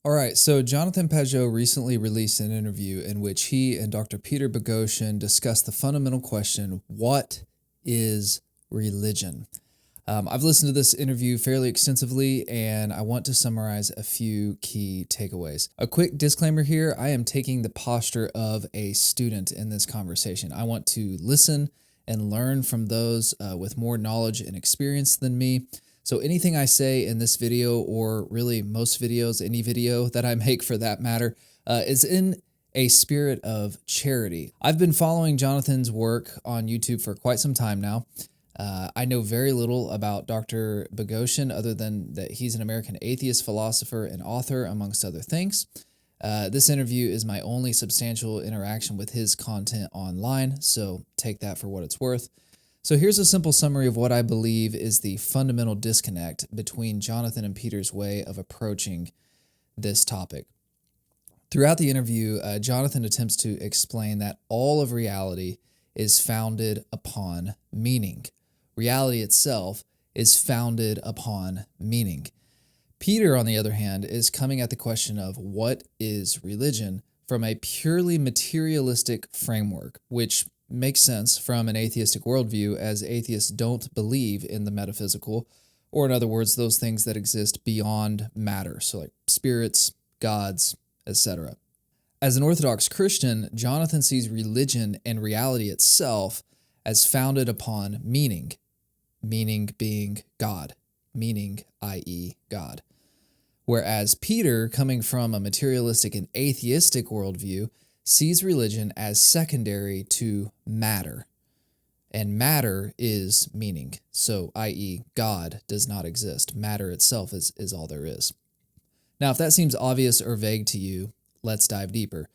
All right, so Jonathan Pageau recently released an interview in which he and Dr. Peter Boghossian discussed the fundamental question, what is religion? I've listened to this interview fairly extensively, and I want to summarize a few key takeaways. A quick disclaimer here, I am taking the posture of a student in this conversation. I want to listen and learn from those with more knowledge and experience than me. So anything I say in this video, or really most videos, any video that I make for that matter, is in a spirit of charity. I've been following Jonathan's work on YouTube for quite some time now. I know very little about Dr. Boghossian other than that he's an American atheist philosopher and author, amongst other things. This interview is my only substantial interaction with his content online, so take that for what it's worth. So here's a simple summary of what I believe is the fundamental disconnect between Jonathan and Peter's way of approaching this topic. Throughout the interview, Jonathan attempts to explain that all of reality is founded upon meaning. Reality itself is founded upon meaning. Peter, on the other hand, is coming at the question of what is religion from a purely materialistic framework, which makes sense from an atheistic worldview, as atheists don't believe in the metaphysical, or in other words, those things that exist beyond matter, so like spirits, gods, etc. As an Orthodox Christian, Jonathan sees religion and reality itself as founded upon meaning, meaning being God, meaning, i.e., God. Whereas Peter, coming from a materialistic and atheistic worldview, sees religion as secondary to matter. And matter is meaning. So, i.e., God does not exist. Matter itself is all there is. Now, if that seems obvious or vague to you, let's dive deeper.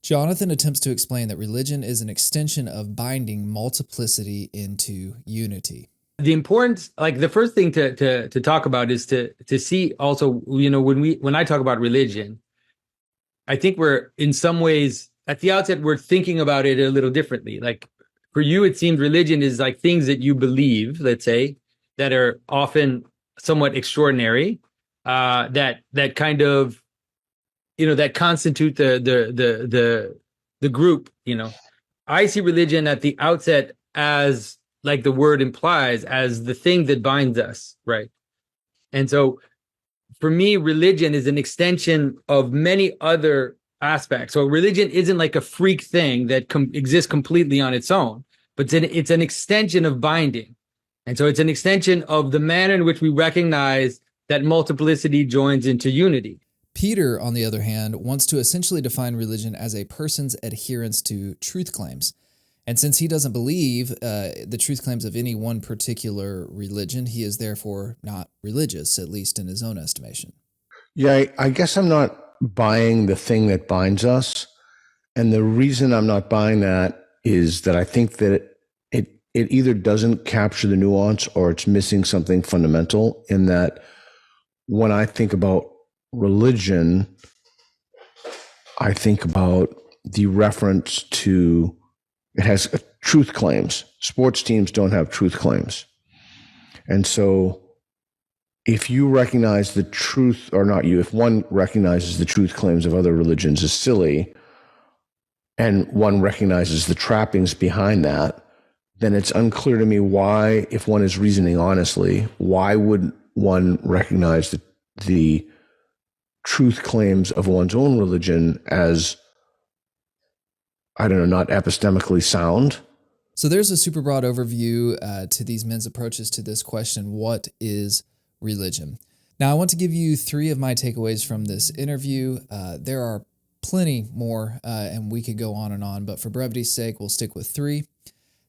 Jonathan attempts to explain that religion is an extension of binding multiplicity into unity. The importance, like the first thing to talk about is to see also, when I talk about religion, I think we're in some ways at the outset, we're thinking about it a little differently. Like for you, it seems religion is like things that you believe, let's say, that are often somewhat extraordinary, that kind of, that constitute the group. I see religion at the outset as, like the word implies, as the thing that binds us, right? And so for me, religion is an extension of many other aspects. So religion isn't like a freak thing that exists completely on its own, but it's an extension of binding. And so it's an extension of the manner in which we recognize that multiplicity joins into unity. Peter, on the other hand, wants to essentially define religion as a person's adherence to truth claims. And since he doesn't believe the truth claims of any one particular religion, he is therefore not religious, at least in his own estimation. Yeah, I guess I'm not buying the thing that binds us. And the reason I'm not buying that is that I think that it either doesn't capture the nuance or it's missing something fundamental, in that when I think about religion, I think about the reference to it has truth claims. Sports teams don't have truth claims. And so if you recognize the truth, or not you, if one recognizes the truth claims of other religions as silly, and one recognizes the trappings behind that, then it's unclear to me why, if one is reasoning honestly, why would one recognize the truth claims of one's own religion as, I don't know, not epistemically sound? So there's a super broad overview to these men's approaches to this question, what is religion? Now, I want to give you three of my takeaways from this interview. There are plenty more, and we could go on, but for brevity's sake, we'll stick with three.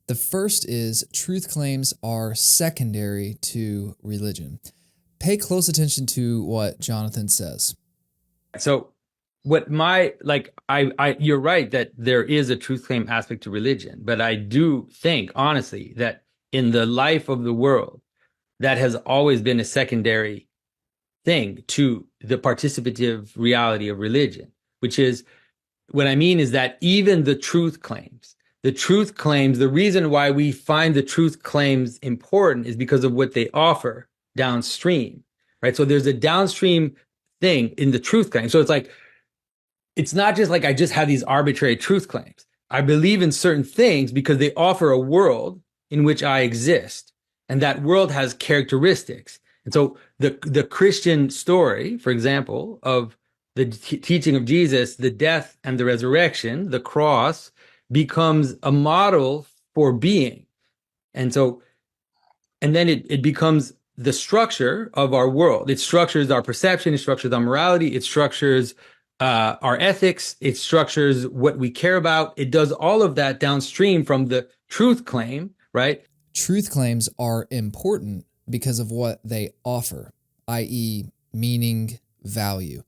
The first is truth claims are secondary to religion. Pay close attention to what Jonathan says. So you're right that there is a truth claim aspect to religion, but I do think honestly that in the life of the world, that has always been a secondary thing to the participative reality of religion, which is, what I mean is that even the reason why we find the truth claims important is because of what they offer downstream, right? So there's a downstream thing in the truth claim. So it's like, it's not just like I just have these arbitrary truth claims. I believe in certain things because they offer a world in which I exist, and that world has characteristics. And so the Christian story, for example, of the teaching of Jesus, the death and the resurrection, the cross, becomes a model for being. And so, and then it becomes the structure of our world. It structures our perception, it structures our morality, it structures our ethics, it structures what we care about. It does all of that downstream from the truth claim, right? Truth claims are important because of what they offer, i.e., meaning, value,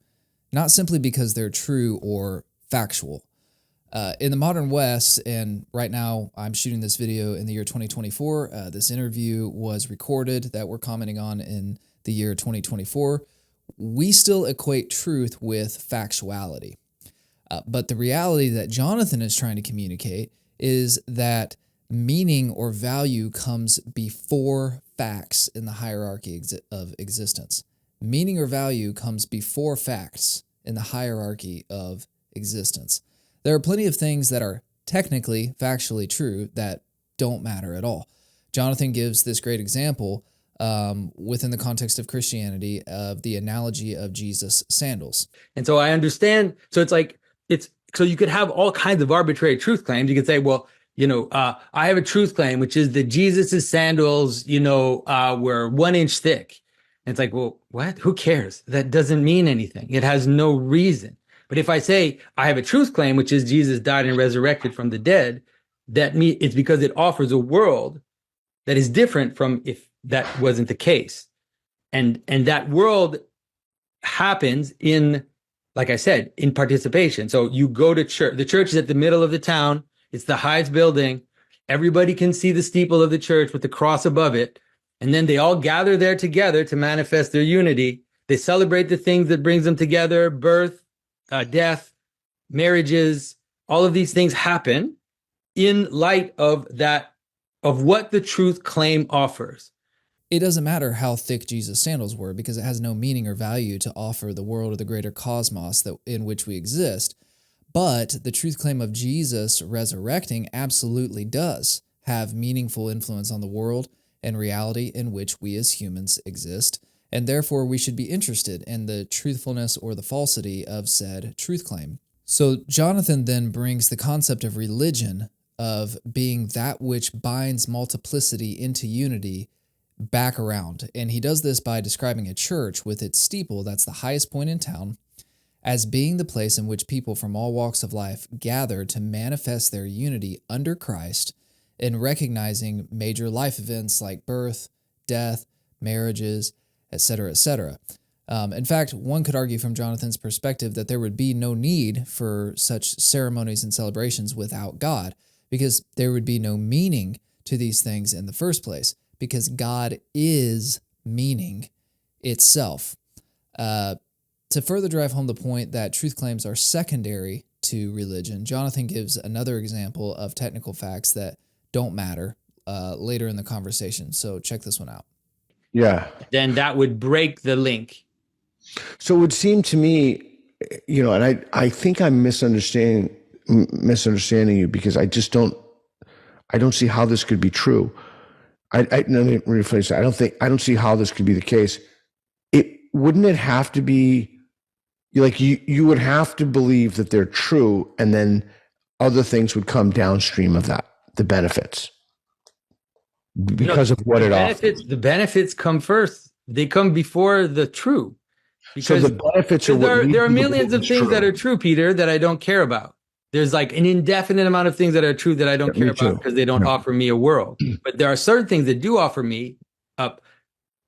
not simply because they're true or factual. In the modern West, and right now I'm shooting this video in the year 2024, this interview was recorded that we're commenting on in the year 2024, we still equate truth with factuality. But the reality that Jonathan is trying to communicate is that meaning or value comes before facts in the hierarchy of existence. Meaning or value comes before facts in the hierarchy of existence. There are plenty of things that are technically, factually true that don't matter at all. Jonathan gives this great example within the context of Christianity of the analogy of Jesus' sandals. And so I understand. So it's like, so you could have all kinds of arbitrary truth claims. You could say, well, I have a truth claim, which is that Jesus' sandals, were 1 inch thick. And it's like, well, what? Who cares? That doesn't mean anything. It has no reason. But if I say I have a truth claim, which is Jesus died and resurrected from the dead, it's because it offers a world that is different from if that wasn't the case. And that world happens in, like I said, in participation. So you go to church. The church is at the middle of the town. It's the highest building. Everybody can see the steeple of the church with the cross above it. And then they all gather there together to manifest their unity. They celebrate the things that brings them together, birth, death, marriages. All of these things happen in light of that, of what the truth claim offers. It doesn't matter how thick Jesus' sandals were because it has no meaning or value to offer the world or the greater cosmos in which we exist. But the truth claim of Jesus resurrecting absolutely does have meaningful influence on the world and reality in which we as humans exist, and therefore we should be interested in the truthfulness or the falsity of said truth claim. So Jonathan then brings the concept of religion, of being that which binds multiplicity into unity, back around. And he does this by describing a church with its steeple, that's the highest point in town, as being the place in which people from all walks of life gather to manifest their unity under Christ in recognizing major life events like birth, death, marriages, etc., etc. In fact, one could argue from Jonathan's perspective that there would be no need for such ceremonies and celebrations without God, because there would be no meaning to these things in the first place, because God is meaning itself. To further drive home the point that truth claims are secondary to religion, Jonathan gives another example of technical facts that don't matter later in the conversation. So check this one out. Yeah. Then that would break the link. So it would seem to me, and I think I'm misunderstanding you because I don't see how this could be true. Let me rephrase that. I don't see how this could be the case. Wouldn't it have to be like you would have to believe that they're true, and then other things would come downstream of that, the benefits, because of what it offers. The benefits come first. They come before the true. Because so the benefits are there are millions of things that are true, Peter, that I don't care about. There's like an indefinite amount of things that are true that I don't care about because they don't offer me a world. But there are certain things that do offer me a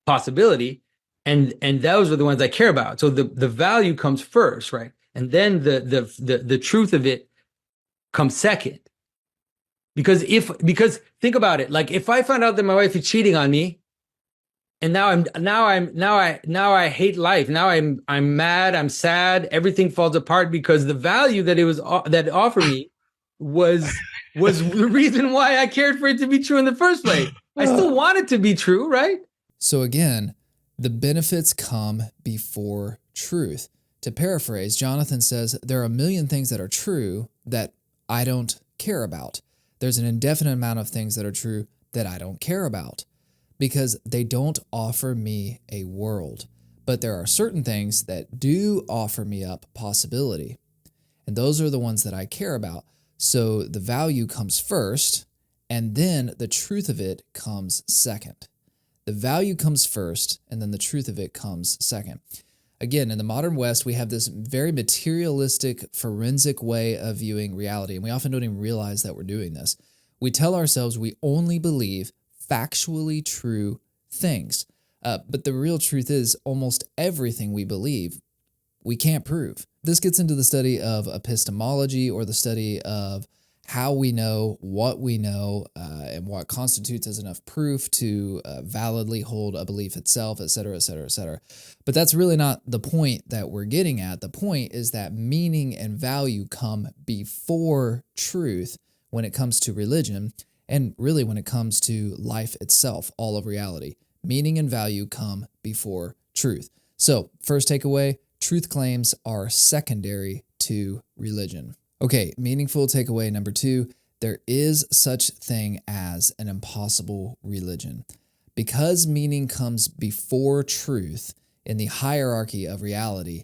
possibility, and those are the ones I care about. So the value comes first, right? And then the truth of it comes second. Because think about it, like if I found out that my wife is cheating on me, and now I hate life. Now I'm mad. I'm sad. Everything falls apart because the value that it offered me was the reason why I cared for it to be true in the first place. I still want it to be true, right? So again, the benefits come before truth. To paraphrase, Jonathan says, there are a million things that are true that I don't care about. There's an indefinite amount of things that are true that I don't care about because they don't offer me a world. But there are certain things that do offer me up possibility. And those are the ones that I care about. So the value comes first, and then the truth of it comes second. The value comes first, and then the truth of it comes second. Again, in the modern West, we have this very materialistic, forensic way of viewing reality, and we often don't even realize that we're doing this. We tell ourselves we only believe factually true things. But the real truth is almost everything we believe, we can't prove. This gets into the study of epistemology, or the study of how we know, and what constitutes as enough proof to validly hold a belief itself, et cetera, et cetera, et cetera. But that's really not the point that we're getting at. The point is that meaning and value come before truth when it comes to religion, and really when it comes to life itself, all of reality. Meaning and value come before truth. So, first takeaway, truth claims are secondary to religion. Okay, meaningful takeaway number 2, there is such thing as an impossible religion. Because meaning comes before truth in the hierarchy of reality,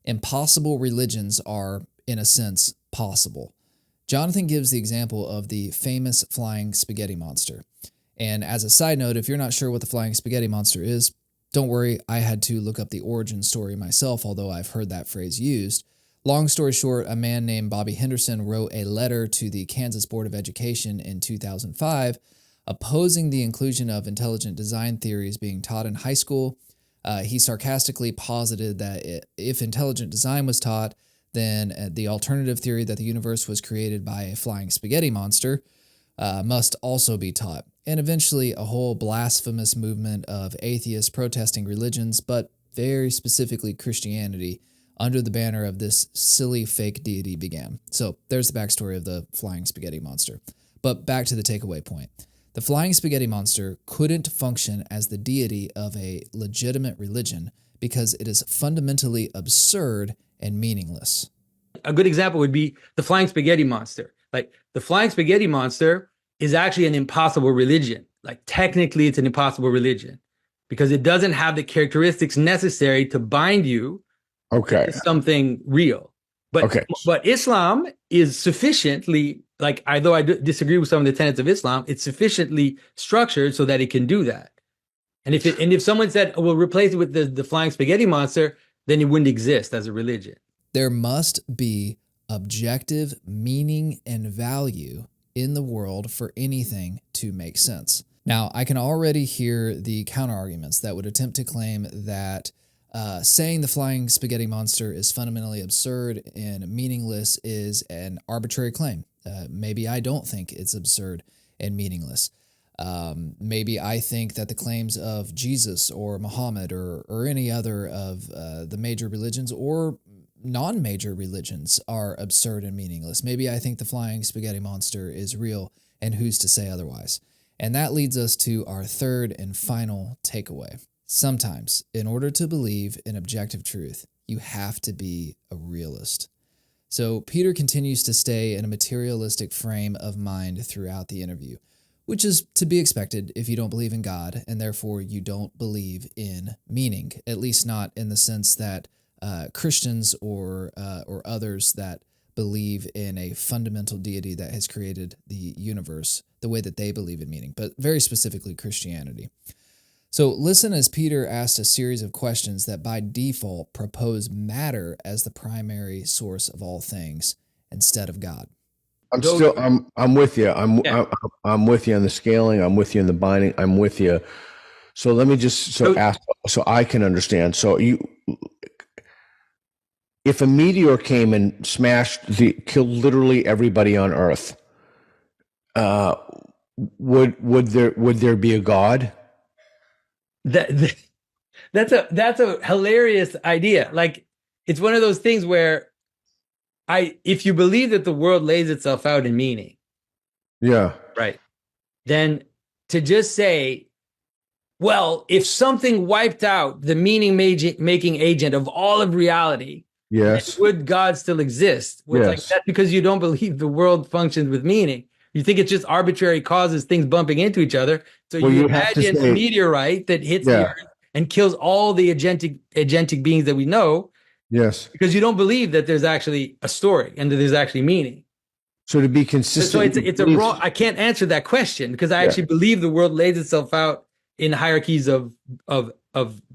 impossible religions are, in a sense, possible. Jonathan gives the example of the famous flying spaghetti monster. And as a side note, if you're not sure what the flying spaghetti monster is, don't worry, I had to look up the origin story myself, although I've heard that phrase used. Long story short, a man named Bobby Henderson wrote a letter to the Kansas Board of Education in 2005 opposing the inclusion of intelligent design theories being taught in high school. He sarcastically posited that if intelligent design was taught, then the alternative theory that the universe was created by a flying spaghetti monster must also be taught. And eventually a whole blasphemous movement of atheists protesting religions, but very specifically Christianity, under the banner of this silly fake deity began. So there's the backstory of the flying spaghetti monster. But back to the takeaway point. The flying spaghetti monster couldn't function as the deity of a legitimate religion because it is fundamentally absurd and meaningless. A good example would be the flying spaghetti monster. Like, the flying spaghetti monster is actually an impossible religion. Like, technically it's an impossible religion because it doesn't have the characteristics necessary to bind you to something real. But Islam is sufficiently, like, although I disagree with some of the tenets of Islam, it's sufficiently structured so that it can do that. And if someone said, oh, we'll replace it with the flying spaghetti monster, then it wouldn't exist as a religion. There must be objective meaning and value in the world for anything to make sense. Now, I can already hear the counter-arguments that would attempt to claim that saying the flying spaghetti monster is fundamentally absurd and meaningless is an arbitrary claim. Maybe I don't think it's absurd and meaningless. Maybe I think that the claims of Jesus or Muhammad or any other of the major religions or non-major religions are absurd and meaningless. Maybe I think the flying spaghetti monster is real, and who's to say otherwise? And that leads us to our third and final takeaway. Sometimes, in order to believe in objective truth, you have to be a realist. So Peter continues to stay in a materialistic frame of mind throughout the interview, which is to be expected if you don't believe in God, and therefore you don't believe in meaning, at least not in the sense that Christians or others that believe in a fundamental deity that has created the universe, the way that they believe in meaning, but very specifically Christianity. So listen as Peter asked a series of questions that by default propose matter as the primary source of all things instead of God. I'm with you. I'm with you on the scaling. I'm with you on the binding. I'm with you. So let me just ask so I can understand. So if a meteor came and killed literally everybody on Earth, would there be a God? That's a hilarious idea. Like, it's one of those things where if you believe that the world lays itself out in meaning, yeah, right, then to just say well, if something wiped out the making agent of all of reality, Yes. would God still exist? Well, it's like, that's because you don't believe the world functions with meaning. You think it's just arbitrary causes, things bumping into each other. So you imagine a meteorite that hits the Earth and kills all the agentic beings that we know. Yes. Because you don't believe that there's actually a story and that there's actually meaning. So to be consistent, so it's a wrong. I can't answer that question because I actually believe the world lays itself out in hierarchies of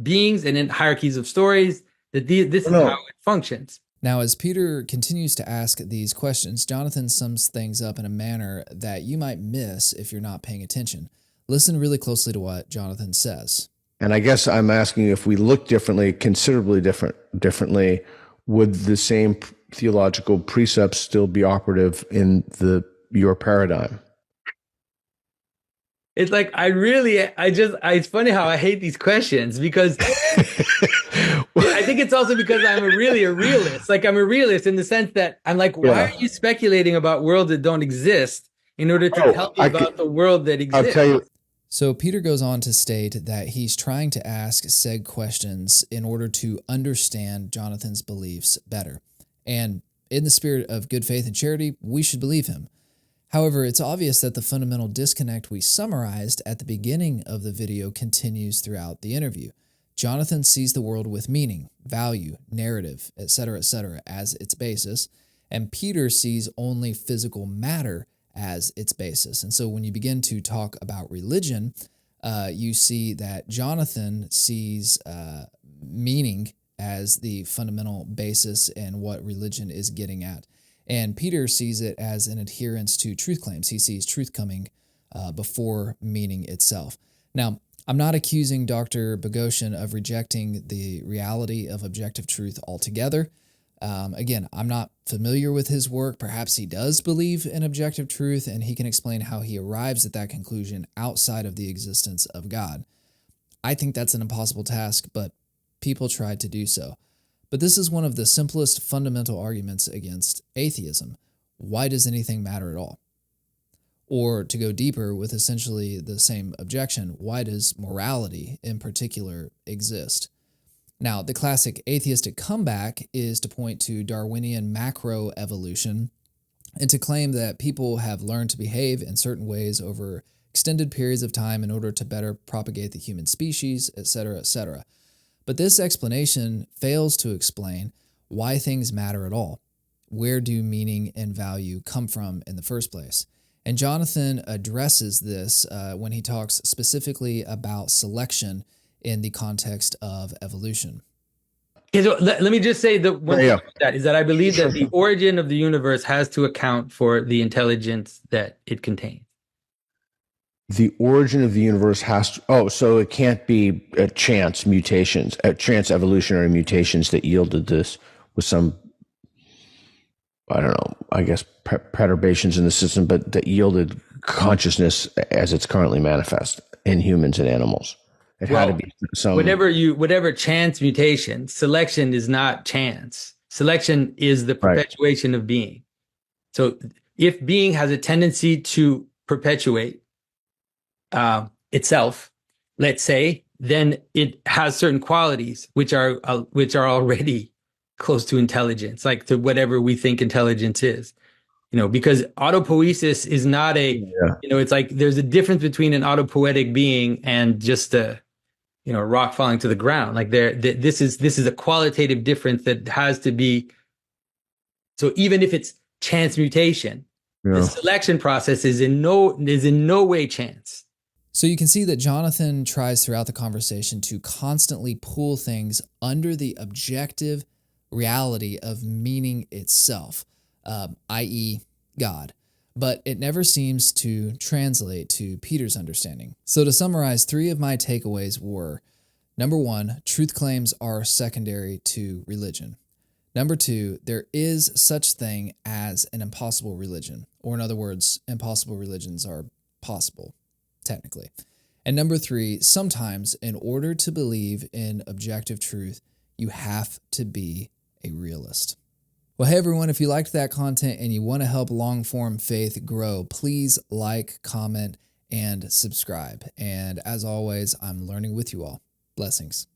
beings and in hierarchies of stories. That this is how it functions. Now, as Peter continues to ask these questions, Jonathan sums things up in a manner that you might miss if you're not paying attention. Listen really closely to what Jonathan says. And I guess I'm asking, if we look differently, considerably differently, would the same theological precepts still be operative in your paradigm? It's like, it's funny how I hate these questions because I think it's also because I'm really a realist. Like, I'm a realist in the sense that I'm like, why are you speculating about worlds that don't exist in order to tell me about the world that exists? I'll tell you. So Peter goes on to state that he's trying to ask said questions in order to understand Jonathan's beliefs better. And in the spirit of good faith and charity, we should believe him. However, it's obvious that the fundamental disconnect we summarized at the beginning of the video continues throughout the interview. Jonathan sees the world with meaning, value, narrative, etc., as its basis, and Peter sees only physical matter as its basis. And so when you begin to talk about religion, you see that Jonathan sees meaning as the fundamental basis and what religion is getting at. And Peter sees it as an adherence to truth claims. He sees truth coming before meaning itself. Now, I'm not accusing Dr. Boghossian of rejecting the reality of objective truth altogether. Again, I'm not familiar with his work. Perhaps he does believe in objective truth, and he can explain how he arrives at that conclusion outside of the existence of God. I think that's an impossible task, but people tried to do so. But this is one of the simplest fundamental arguments against atheism. Why does anything matter at all? Or to go deeper with essentially the same objection, why does morality in particular exist? Now, the classic atheistic comeback is to point to Darwinian macroevolution and to claim that people have learned to behave in certain ways over extended periods of time in order to better propagate the human species, etc., etc. But this explanation fails to explain why things matter at all. Where do meaning and value come from in the first place? And Jonathan addresses this when he talks specifically about selection in the context of evolution. Okay, so let me just say that one thing about that is that I believe that the origin of the universe has to account for the intelligence that it contains. The origin of the universe has to, so it can't be chance mutations, chance evolutionary mutations that yielded this with some, I don't know, I guess perturbations in the system, but that yielded consciousness as it's currently manifest in humans and animals. It had to be some whatever chance mutation. Selection is not chance. Selection is the perpetuation of being. So if being has a tendency to perpetuate itself, let's say, then it has certain qualities which are already close to intelligence, like to whatever we think intelligence is. Because autopoiesis is not it's like there's a difference between an autopoietic being and just a rock falling to the ground. Like this is a qualitative difference that has to be. So even if it's chance mutation, the selection process is in no way chance. So you can see that Jonathan tries throughout the conversation to constantly pull things under the objective reality of meaning itself, i.e. God. But it never seems to translate to Peter's understanding. So to summarize, 3 of my takeaways were: number 1, truth claims are secondary to religion. Number 2, there is such thing as an impossible religion, or in other words, impossible religions are possible, technically. And number 3, sometimes in order to believe in objective truth, you have to be a realist. Well, hey everyone, if you liked that content and you want to help Longform Faith grow, please like, comment, and subscribe. And as always, I'm learning with you all. Blessings.